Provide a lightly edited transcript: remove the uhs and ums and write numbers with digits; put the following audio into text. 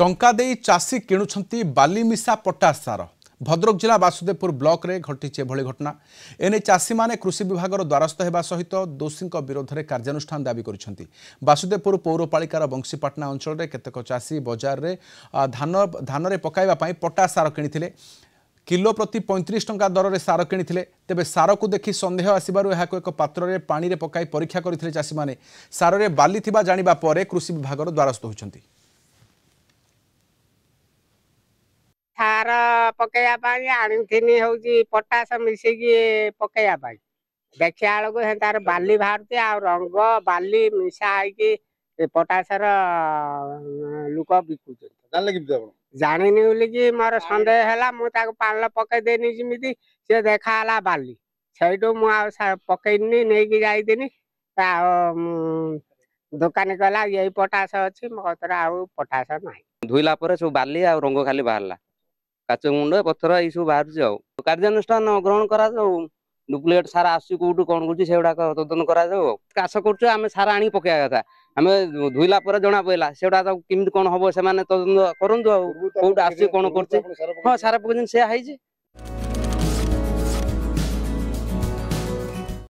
टंका देई चाषी किणुछंती बाली मिसा पटास सार। भद्रक जिला बासुदेवपुर ब्लॉक रे घटिছে एभଳି घटना। एने चाषी माने कृषि विभाग द्वारस्थ हेबा सहित दोषी विरोध में कार्यानुष्ठान दाबी करिसेंती। बासुदेवपुर पौरपालिकार बंशीपाटना अंचल रे केतेक चाषी बाजार रे धान रे पकाइबा पई पटास सार किनिथिले। किलो प्रति 35 टंका दर रे सार किनिथिले। तेबे सार को देखि संदेह आसिबारु एहाको एक पात्र रे पानी रे पकाई परीक्षा करिथिले चाषी माने। सार रे बाली थिबा जानिबा परे कृषि विभाग द्वारस्थ होइछंती। सार पकई आनी हूँ पटास मिसिकी पकई देखा बेलू तार बाली बाहर आ रंग बाली मिसा पटासर लुक बिकुच जानी बोलिकी मोर सन्देह है मुझे पाल पकईदेनी जमी सी देखा बाली से पकईनी नहीं जाइनी दुकानी कहला यही पटास अच्छी मो आउ पटास ना धोइला सब बाली आ रंग खाली बाहर काच मुंड पथर ये सब बाहर कार्यानुष्ठान ग्रहण करा डुप्लिकेट सार आसुची कौटू कौन करुँच तदन करा चाष करें सार आनी पकड़ा कथा आम धोइला जना पड़ा से कमी कौन हम से तदन करूँ कौट आस कौन कर सार पकड़ से